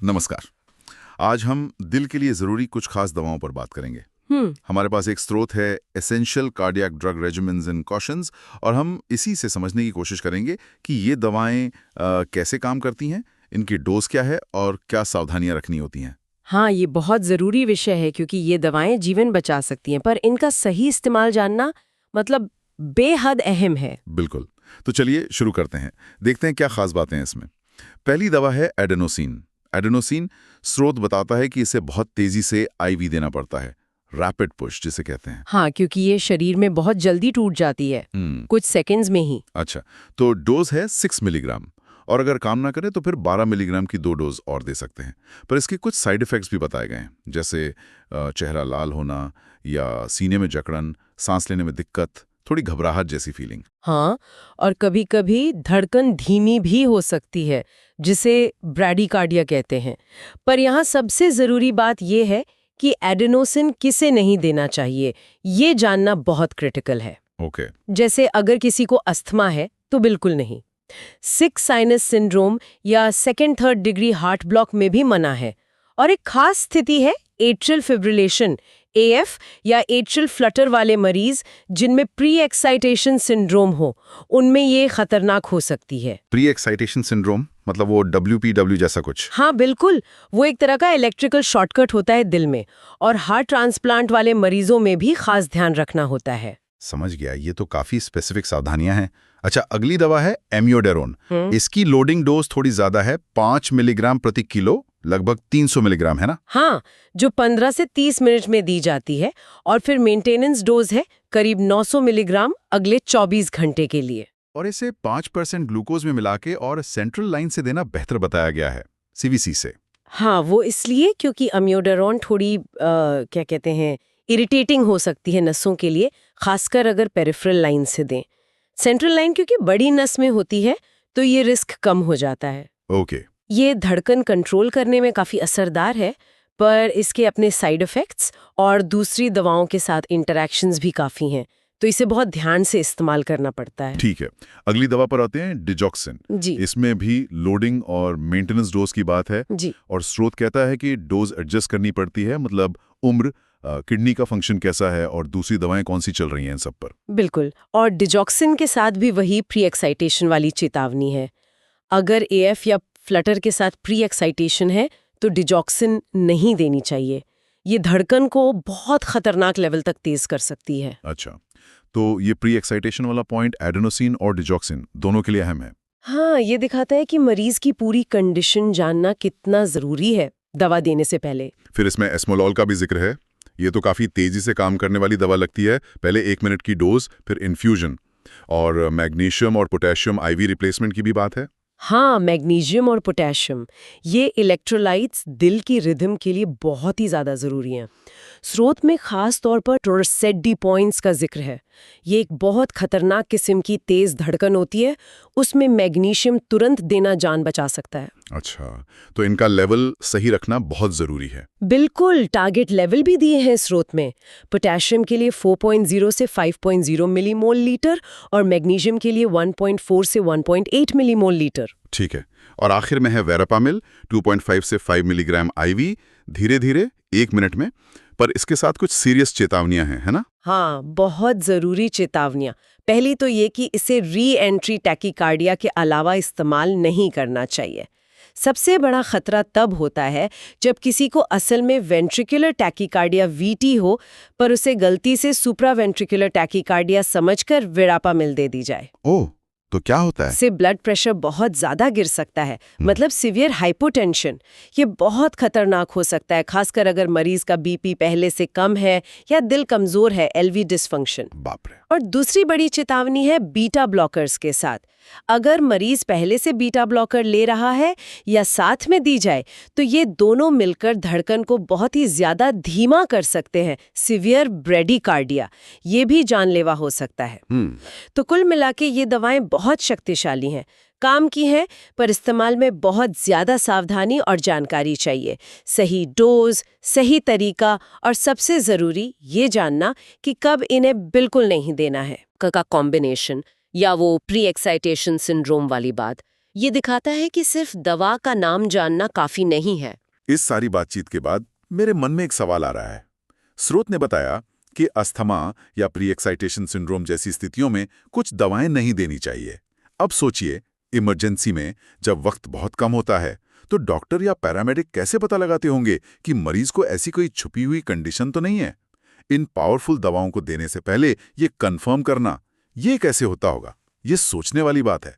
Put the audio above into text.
नमस्कार। आज हम दिल के लिए जरूरी कुछ खास दवाओं पर बात करेंगे। हमारे पास एक स्रोत है essential cardiac drug regimens and cautions, और हम इसी से समझने की कोशिश करेंगे कि ये दवाएं कैसे काम करती हैं, इनकी डोज क्या है और क्या सावधानियां रखनी होती हैं। हाँ, ये बहुत ज़रूरी विषय है क्योंकि ये दवाएं जीवन बचा सकती हैं, पर इनका सही इस्तेमाल जानना मतलब बेहद अहम है। बिल्कुल। तो चलिए शुरू करते हैं, देखते हैं क्या खास बातें हैं इसमें। पहली दवा है एडेनोसिन। एडेनोसिन स्रोत बताता है कि इसे बहुत तेजी से आईवी देना पड़ता है, रैपिड पुश जिसे कहते हैं। हाँ, क्योंकि ये शरीर में बहुत जल्दी टूट जाती है, कुछ सेकंड्स में ही। अच्छा, तो डोज है 6 मिलीग्राम, और अगर काम ना करे तो फिर 12 मिलीग्राम की 2 डोज और दे सकते हैं। पर इसके कुछ साइड इफ़ेक्ट्स भी बताए गए हैं, जैसे चेहरा लाल होना या सीने में जकड़न, सांस लेने में दिक्कत, थोड़ी घबराहट जैसी फीलिंग। हाँ, और कभी-कभी धड़कन धीमी भी हो सकती है, जिसे ब्रैडीकार्डिया कहते हैं। पर यहाँ सबसे ज़रूरी बात ये है कि एडेनोसिन किसे नहीं देना चाहिए, ये जानना बहुत क्रिटिकल है। ओके। जैसे अगर किसी को अस्थमा है तो बिल्कुल नहीं। सिक साइनस सिंड्रोम या second third degree heart block में भी मना है। और एक खास स्थिति है एट्रियल फिब्रिलेशन एएफ या एट्रियल फ्लटर वाले मरीज जिनमें प्री एक्साइटेशन सिंड्रोम हो, उनमें ये खतरनाक हो सकती है। प्री एक्साइटेशन सिंड्रोम मतलब वो WPW जैसा कुछ? हाँ बिल्कुल, वो एक तरह का इलेक्ट्रिकल शॉर्टकट होता है दिल में, और हार्ट ट्रांसप्लांट वाले मरीजों में भी खास ध्यान रखना होता है। समझ गया, ये तो काफी स्पेसिफिक सावधानियां हैं। अच्छा, अगली दवा है एम्योडेरोन। इसकी लोडिंग डोज थोड़ी ज्यादा है, 5 मिलीग्राम प्रति किलो, लगभग 300 मिलीग्राम है ना? हाँ, जो 15 से 30 मिनट में दी जाती है, और फिर मेंटेनेंस डोज है करीब 900 मिलीग्राम अगले 24 घंटे के लिए। और इसे 5% ग्लूकोज में मिला के और सेंट्रल लाइन से देना बेहतर बताया गया है, CVC से। हाँ, वो इसलिए क्योंकि अम्योडेरोन थोड़ी क्या कहते हैं, इरिटेटिंग हो सकती है नसों के लिए, खासकर अगर पेरिफेरल लाइन से दें। सेंट्रल लाइन क्योंकि बड़ी नस में होती है, तो ये रिस्क कम हो जाता है। ओके। ये धड़कन कंट्रोल करने में काफ़ी असरदार है, पर इसके अपने साइड इफ़ेक्ट्स और दूसरी दवाओं के साथ इंटरैक्शंस भी काफ़ी हैं, तो इसे बहुत ध्यान से इस्तेमाल करना पड़ता है। ठीक है, अगली दवा पर आते हैं, डिजॉक्सिन। जी इसमें भी लोडिंग और मेंटेनेंस डोज की बात है, जी और स्रोत कहता है कि डोज एडजस्ट करनी पड़ती है, मतलब उम्र, किडनी का फंक्शन कैसा है और दूसरी दवाएं कौन सी चल रही हैं इन सब पर। बिल्कुल, और डिजॉक्सिन के साथ भी वही प्री एक्साइटेशन वाली चेतावनी है। अगर एएफ या फ्लटर के साथ प्री एक्साइटेशन है तो डिजॉक्सिन नहीं देनी चाहिए। ये धड़कन को बहुत खतरनाक लेवल तक तेज कर सकती है। अच्छा, तो ये प्री एक्साइटेशन वाला पॉइंट एडेनोसिन और डिजॉक्सिन दोनों के लिए अहम है। हाँ, ये दिखाता है कि मरीज की पूरी कंडीशन जानना कितना जरूरी है दवा देने से पहले। फिर इसमें एस्मोलॉल का भी जिक्र है। ये तो काफी तेजी से काम करने वाली दवा लगती है, पहले 1 मिनट की डोज, फिर इन्फ्यूजन। और मैग्नीशियम और पोटेशियम IV रिप्लेसमेंट की भी बात है। हाँ, मैग्नीशियम और पोटेशियम, ये इलेक्ट्रोलाइट्स दिल की रिदम के लिए बहुत ही ज़्यादा ज़रूरी हैं। स्रोत में खास तौर पर टोरसेडी पॉइंट्स का जिक्र है। ये एक बहुत खतरनाक किस्म की तेज़ धड़कन होती है, उसमें मैग्नीशियम तुरंत देना जान बचा सकता है। अच्छा, तो इनका लेवल सही रखना बहुत जरूरी है। बिल्कुल, टारगेट लेवल भी दिए हैं स्रोत में। पोटेशियम के लिए 4.0 से 5.0 मिलीमोल लीटर और मैग्नीशियम के लिए 1.4 से 1.8 मिलीमोल लीटर। ठीक है, और आखिर में है वेरापामिल, 2.5 से 5 मिलीग्राम IV, धीरे धीरे 1 मिनट में। पर इसके साथ कुछ सीरियस चेतावनियां हैं, है ना? हाँ, बहुत ज़रूरी चेतावनियां। पहली तो ये कि इसे री एंट्री टैकीकार्डिया के अलावा इस्तेमाल नहीं करना चाहिए। सबसे बड़ा खतरा तब होता है जब किसी को असल में वेंट्रिकुलर टैकीकार्डिया VT हो, पर उसे गलती से सुप्रावेंट्रिकुलर टैकीकार्डिया समझकर वेरापामिल दे दी जाए। ओह, तो क्या होता है? से ब्लड प्रेशर बहुत ज़्यादा गिर सकता है, मतलब सीवियर हाइपोटेंशन। ये बहुत खतरनाक हो सकता है, खासकर अगर मरीज का BP पहले से कम है या दिल कमज़ोर है, LV डिस्फंक्शन। बाप रे। और दूसरी बड़ी चेतावनी है बीटा ब्लॉकर्स के साथ। अगर मरीज पहले से बीटा ब्लॉकर ले रहा है या साथ में दी जाए, तो ये दोनों मिलकर धड़कन को बहुत ही ज्यादा धीमा कर सकते हैं, सीवियर ब्रैडीकार्डिया। ये भी जानलेवा हो सकता है। तो कुल मिला के ये दवाएं बहुत शक्तिशाली हैं, काम की हैं, पर इस्तेमाल में बहुत ज्यादा सावधानी और जानकारी चाहिए। सही डोज, सही तरीका, और सबसे जरूरी ये जानना कि कब इन्हें बिल्कुल नहीं देना है। का कॉम्बिनेशन या वो प्री एक्साइटेशन सिंड्रोम वाली बात, ये दिखाता है कि सिर्फ दवा का नाम जानना काफी नहीं है। इस सारी बातचीत के बाद मेरे मन में एक सवाल आ रहा है। स्रोत ने बताया कि अस्थमा या प्री एक्साइटेशन सिंड्रोम जैसी स्थितियों में कुछ दवाएं नहीं देनी चाहिए। अब सोचिए, इमरजेंसी में जब वक्त बहुत कम होता है तो डॉक्टर या पैरामेडिक कैसे पता लगाते होंगे कि मरीज को ऐसी कोई छुपी हुई कंडीशन तो नहीं है। इन पावरफुल दवाओं को देने से पहले ये कंफर्म करना, ये कैसे होता होगा? ये सोचने वाली बात है।